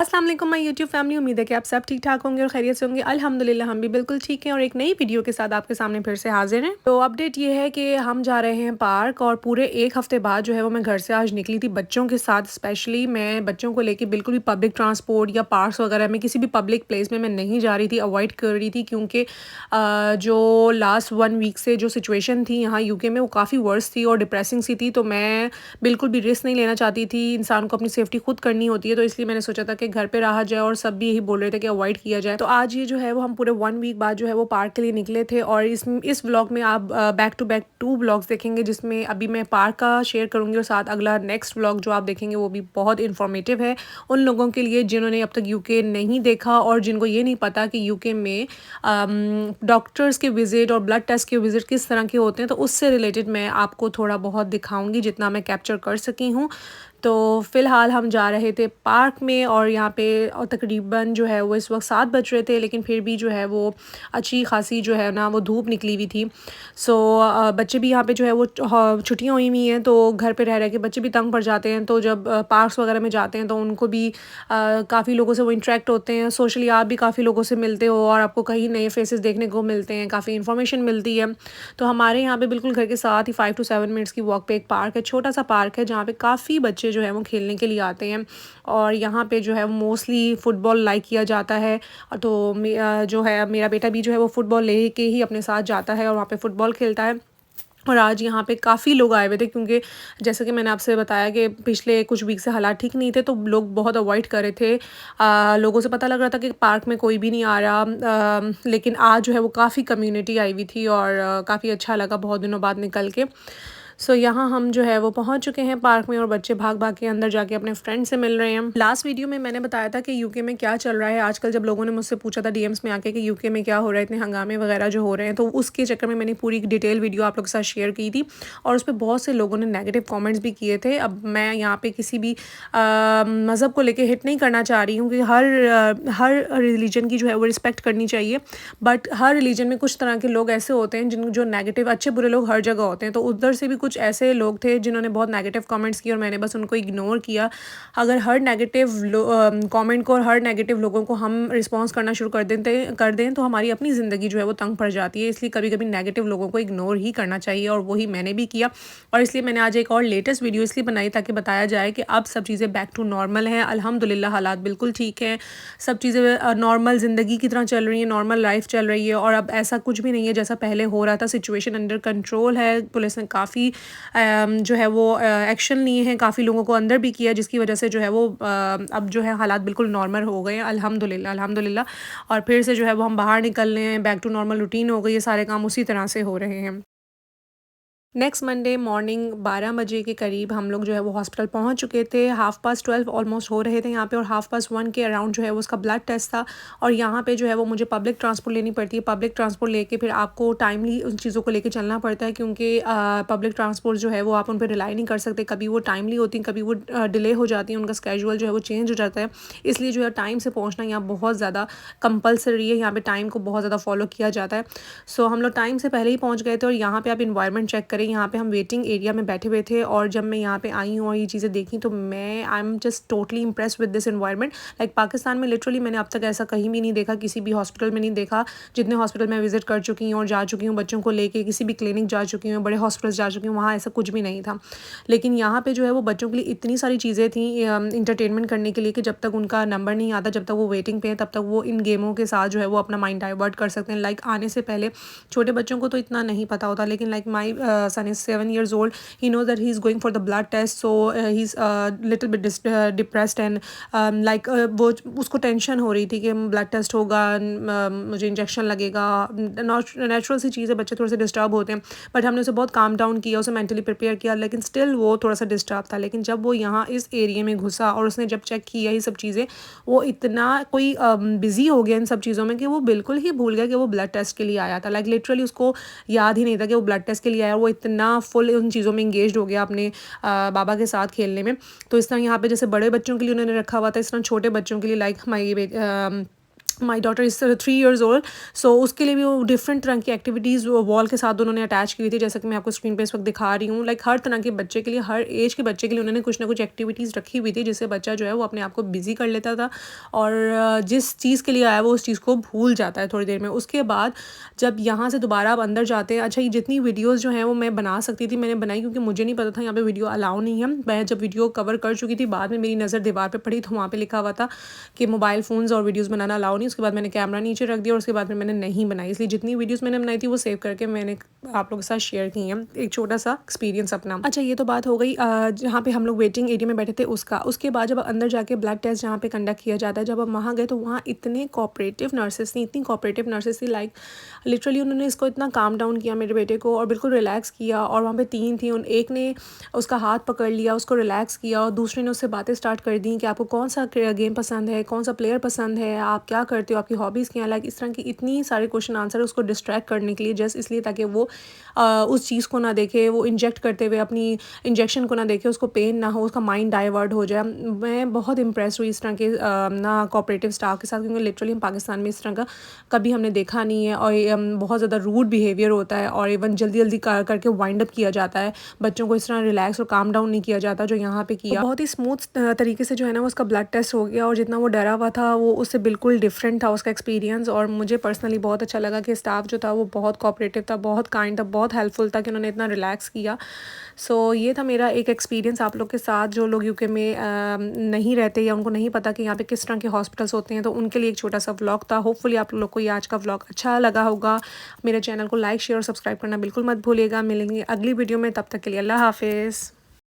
अस्सलाम वालेकुम my YouTube family. उम्मीद है कि आप सब ठीक ठाक होंगे और खैरियत से होंगे। अल्हम्दुलिल्लाह हम भी बिल्कुल ठीक हैं और एक नई वीडियो के साथ आपके सामने फिर से हाजिर हैं। तो अपडेट ये है कि हम जा रहे हैं पार्क और पूरे एक हफ्ते बाद जो है वो मैं घर से आज निकली थी बच्चों के साथ। स्पेशली मैं बच्चों को लेके बिल्कुल भी पब्लिक ट्रांसपोर्ट या पार्क्स वगैरह में किसी भी पब्लिक प्लेस में मैं नहीं जा रही थी, अवॉइड कर रही थी क्योंकि जो लास्ट 1 वीक से जो सिचुएशन थी यहाँ यूके में वो काफ़ी वर्स थी और डिप्रेसिंग सी थी। तो मैं बिल्कुल भी रिस्क नहीं लेना चाहती थी। इंसान को अपनी सेफ्टी खुद करनी होती है, तो इसलिए मैंने सोचा था कि घर पे रहा जाए और सब भी यही बोल रहे थे कि अवॉइड किया जाए। तो आज ये जो है वो हम पूरे 1 वीक बाद जो है वो पार्क के लिए निकले थे और इस व्लॉग में आप बैक टू बैक 2 व्लॉग्स देखेंगे, जिसमें अभी मैं पार्क का शेयर करूँगी और साथ अगला नेक्स्ट व्लॉग जो आप देखेंगे वो भी बहुत इन्फॉर्मेटिव है उन लोगों के लिए जिन्होंने अब तक यूके नहीं देखा और जिनको ये नहीं पता कि यूके में डॉक्टर्स के विज़िट और ब्लड टेस्ट के विज़िट किस तरह के होते हैं। तो उससे रिलेटेड मैं आपको थोड़ा बहुत दिखाऊंगी जितना मैं कैप्चर कर सकी हूँ। तो फ़िलहाल हम जा रहे थे पार्क में और यहाँ पे और तकरीबन जो है वो इस वक्त 7 बज रहे थे, लेकिन फिर भी जो है वो अच्छी खासी जो है ना वो धूप निकली हुई थी। सो बच्चे भी यहाँ पे जो है वो छुट्टियाँ हुई हुई हैं, तो घर पे रह रह के बच्चे भी तंग पड़ जाते हैं। तो जब पार्क्स वगैरह में जाते हैं तो उनको भी काफ़ी लोगों से वो इंटरेक्ट होते हैं, सोशली आप भी काफ़ी लोगों से मिलते हो और आपको कहीं नए फेसेस देखने को मिलते हैं, काफ़ी इन्फॉर्मेशन मिलती है। तो हमारे यहाँ पे बिल्कुल घर के साथ ही 5 to 7 मिनट्स की वॉक पे एक पार्क है, छोटा सा पार्क है जहाँ पे काफ़ी बच्चे जो है वो खेलने के लिए आते हैं और यहाँ पे जो है मोस्टली फ़ुटबॉल लाइक किया जाता है। तो जो है मेरा बेटा भी जो है वो फ़ुटबॉल ले के ही अपने साथ जाता है और वहाँ पे फ़ुटबॉल खेलता है। और आज यहाँ पे काफ़ी लोग आए हुए थे क्योंकि जैसे कि मैंने आपसे बताया कि पिछले कुछ वीक से हालात ठीक नहीं थे, तो लोग बहुत अवॉइड कर रहे थे। लोगों से पता लग रहा था कि पार्क में कोई भी नहीं आ रहा, लेकिन आज जो है वो काफ़ी कम्युनिटी आई हुई थी और काफ़ी अच्छा लगा बहुत दिनों बाद निकल के। सो यहाँ हम जो है वो पहुँच चुके हैं पार्क में और बच्चे भाग भाग के अंदर जाके अपने फ्रेंड से मिल रहे हैं। लास्ट वीडियो में मैंने बताया था कि यूके में क्या चल रहा है आजकल, जब लोगों ने मुझसे पूछा था डीएम्स में आके कि यूके में क्या हो रहा है, इतने हंगामे वगैरह जो हो रहे हैं, तो उसके चक्कर में मैंने पूरी डिटेल वीडियो आप लोग के साथ शेयर की थी और उस पर बहुत से लोगों ने नेगेटिव कॉमेंट्स भी किए थे। अब मैं यहाँ पर किसी भी मज़हब को लेकर हिट नहीं करना चाह रही हूँ कि हर रिलीजन की जो है वो रिस्पेक्ट करनी चाहिए, बट हर रिलीजन में कुछ तरह के लोग ऐसे होते हैं जिन जो नेगेटिव, अच्छे बुरे लोग हर जगह होते हैं। तो उधर से भी कुछ ऐसे लोग थे जिन्होंने बहुत नेगेटिव कमेंट्स किए और मैंने बस उनको इग्नोर किया। अगर हर नेगेटिव कमेंट को और हर नेगेटिव लोगों को हम रिस्पॉन्स करना शुरू कर दें तो हमारी अपनी ज़िंदगी जो है वो तंग पड़ जाती है। इसलिए कभी कभी नेगेटिव लोगों को इग्नोर ही करना चाहिए और वही मैंने भी किया। और इसलिए मैंने आज एक और लेटेस्ट वीडियो इसलिए बनाई ताकि बताया जाए कि अब सब चीज़ें बैक टू नॉर्मल हैं। अल्हम्दुलिल्लाह हालात बिल्कुल ठीक हैं, सब चीज़ें नॉर्मल ज़िंदगी की तरह चल रही हैं, नॉर्मल लाइफ चल रही है और अब ऐसा कुछ भी नहीं है जैसा पहले हो रहा था। सिचुएशन अंडर कंट्रोल है, पुलिस ने काफ़ी जो है वो एक्शन लिए हैं, काफ़ी लोगों को अंदर भी किया, जिसकी वजह से जो है वो अब जो है हालात बिल्कुल नॉर्मल हो गए हैं अल्हम्दुलिल्लाह अल्हम्दुलिल्लाह। और फिर से जो है वो हम बाहर निकल रहे हैं, बैक टू नॉर्मल रूटीन हो गई है, सारे काम उसी तरह से हो रहे हैं। नेक्स्ट मंडे मॉर्निंग 12 बजे के करीब हम लोग जो है वो हॉस्पिटल पहुंच चुके थे। 12:30 ऑलमोस्ट हो रहे थे यहाँ पे और 1:30 के अराउंड जो है वो उसका ब्लड टेस्ट था। और यहाँ पे जो है वो मुझे पब्लिक ट्रांसपोर्ट लेनी पड़ती है। पब्लिक ट्रांसपोर्ट लेके फिर आपको टाइमली उन चीज़ों को लेके चलना पड़ता है क्योंकि पब्लिक ट्रांसपोर्ट जो है वो आप उन पर रिलाई नहीं कर सकते, कभी वो टाइमली होती हैं, कभी वो डिले हो जाती हैं, उनका स्केजूल जो है वो चेंज हो जाता है। इसलिए जो है टाइम से पहुँचना यहाँ बहुत ज़्यादा कंपलसरी है, यहाँ पर टाइम को बहुत ज़्यादा फॉलो किया जाता है। सो हम लोग टाइम से पहले ही पहुँच गए थे और यहाँ पर आप इन्वायरमेंट चेक करें, यहाँ पे हम वेटिंग एरिया में बैठे हुए थे और जब मैं यहाँ पे आई हूँ और ये चीज़ें देखी तो I am just totally impress with this environment. Like Pakistan में लिटरली मैंने अब तक ऐसा कहीं भी नहीं देखा, किसी भी हॉस्पिटल में नहीं देखा। जितने हॉस्पिटल मैं विजिट कर चुकी हूँ और जा चुकी हूँ बच्चों को लेके, किसी भी क्लिनिक जा चुकी हूँ, बड़े हॉस्पिटल जा चुकी हूँ, वहाँ ऐसा कुछ भी नहीं था। लेकिन यहाँ पे जो है वो बच्चों के लिए इतनी सारी चीज़ें थी इंटरटेनमेंट करने के लिए कि जब तक उनका नंबर नहीं आता, जब तक वो वेटिंग पे हैं, तब तक वो इन गेमों के साथ जो है वो अपना माइंड डाइवर्ट कर सकते हैं। लाइक आने से पहले छोटे बच्चों को तो इतना नहीं पता होता, लेकिन like my son is 7 years old, he knows that he is going for the blood test, so he's little bit depressed and वो उसको टेंशन हो रही थी कि ब्लड टेस्ट होगा, मुझे इंजेक्शन लगेगा। नेचुरल सी चीज़ है, बच्चे थोड़े से डिस्टर्ब होते हैं, बट हमने उसे बहुत काम डाउन किया, उसे मेंटली प्रिपेयर किया, लेकिन स्टिल वो थोड़ा सा डिस्टर्ब था। लेकिन जब वो यहाँ इस एरिया में घुसा और उसने जब चेक किया ये सब चीज़ें, वो इतना कोई बिजी हो गया इन सब चीज़ों में कि वो बिल्कुल ही भूल गया कि वो ब्लड टेस्ट के लिए आया था। लाइक लिटरली उसको याद ही नहीं था कि वो ब्लड टेस्ट के लिए आया, वो इतना फुल उन चीज़ों में इंगेज्ड हो गया अपने बाबा के साथ खेलने में। तो इस तरह यहाँ पे जैसे बड़े बच्चों के लिए उन्होंने रखा हुआ था, इस तरह छोटे बच्चों के लिए लाइक हमारी my daughter is 3 years old. So उसके लिए भी वो डिफरेंट तरह की एक्टिविटीज़ वॉल के साथ उन्होंने अटैच की हुई थी, जैसा कि मैं आपको स्क्रीन पे इस वक्त दिखा रही हूँ। लाइक हर तरह के बच्चे के लिए, हर एज के बच्चे के लिए उन्होंने कुछ ना कुछ एक्टिविटीज़ रखी हुई थी, जिससे बच्चा जो है वो अपने आप को बिजी कर लेता था और जिस चीज़ के लिए आया वो उस चीज़ को भूल जाता है थोड़ी देर में। उसके बाद जब यहाँ से दोबारा आप अंदर जाते हैं, अच्छा ये जितनी वीडियोज़ जो हैं वो मैं बना सकती थी मैंने बनाई, क्योंकि मुझे नहीं पता था यहाँ पे वीडियो अलाउ नहीं है। मैं जब वीडियो कवर कर चुकी थी, बाद में मेरी नज़र दीवार पे पड़ी तो वहाँ पे लिखा हुआ था कि मोबाइल फ़ोन्स और वीडियोज़ बनाना अलाउ नहीं। उसके बाद मैंने कैमरा नीचे रख दिया और उसके बाद में मैंने नहीं बनाई। इसलिए जितनी वीडियोज़ मैंने बनाई थी वो सेव करके मैंने आप लोगों के साथ शेयर की हैं, एक छोटा सा एक्सपीरियंस अपना। अच्छा ये तो बात हो गई जहाँ पे हम लोग वेटिंग एरिया में बैठे थे उसका। उसके बाद जब अंदर जाके ब्लड टेस्ट जहाँ पे कंडक्ट किया जाता है, जब हम वहाँ गए तो वहाँ इतने कोऑपरेटिव नर्सेस थी, इतनी कोऑपरेटिव नर्सेस थी, लाइक लिटरली उन्होंने इसको इतना काम डाउन किया मेरे बेटे को और बिल्कुल रिलैक्स किया। और वहाँ पे 3 थी, उन एक ने उसका हाथ पकड़ लिया, उसको रिलैक्स किया और दूसरे ने उससे बातें स्टार्ट कर दी कि आपको कौन सा गेम पसंद है, कौन सा प्लेयर पसंद है, आप क्या करते हो, आपकी हॉबीज़ क्या हैं। लाइक इस तरह की इतनी सारे क्वेश्चन आंसर उसको डिस्ट्रैक्ट करने के लिए, जस्ट इसलिए ताकि वो उस चीज़ को ना देखे, वो इंजेक्ट करते हुए अपनी इंजेक्शन को ना देखे, उसको पेन ना हो, उसका माइंड डाइवर्ट हो जाए। मैं बहुत इम्प्रेस हुई इस तरह के ना कोऑपरेटिव स्टाफ के साथ, क्योंकि लिटरली हम पाकिस्तान में इस तरह का कभी हमने देखा नहीं है। और बहुत ज़्यादा रूड बिहेवियर होता है और इवन जल्दी जल्दी करके वाइंड अप किया जाता है, बच्चों को इस तरह रिलैक्स और काम डाउन नहीं किया जाता जो यहाँ पे किया। तो बहुत ही स्मूथ तरीके से जो है ना वो उसका ब्लड टेस्ट हो गया और जितना वो डरा हुआ था वो उससे बिल्कुल डिफरेंट था उसका एक्सपीरियंस। और मुझे पर्सनली बहुत अच्छा लगा कि स्टाफ जो था वो बहुत कोऑपरेटिव था, बहुत काइंड था, बहुत हेल्पफुल था कि उन्होंने इतना रिलैक्स किया। सो ये था मेरा एक एक्सपीरियंस आप लोग के साथ, जो लोग यूके में नहीं रहते या उनको नहीं पता कि यहाँ पे किस तरह के हॉस्पिटल्स होते हैं, तो उनके लिए एक छोटा सा व्लॉग था। होपफुली आप लोग को ये आज का व्लॉग अच्छा लगा होगा। मेरे चैनल को लाइक शेयर और सब्सक्राइब करना बिल्कुल मत भूलिएगा। मिलेंगे अगली वीडियो में, तब तक के लिए अल्लाह हाफिज़।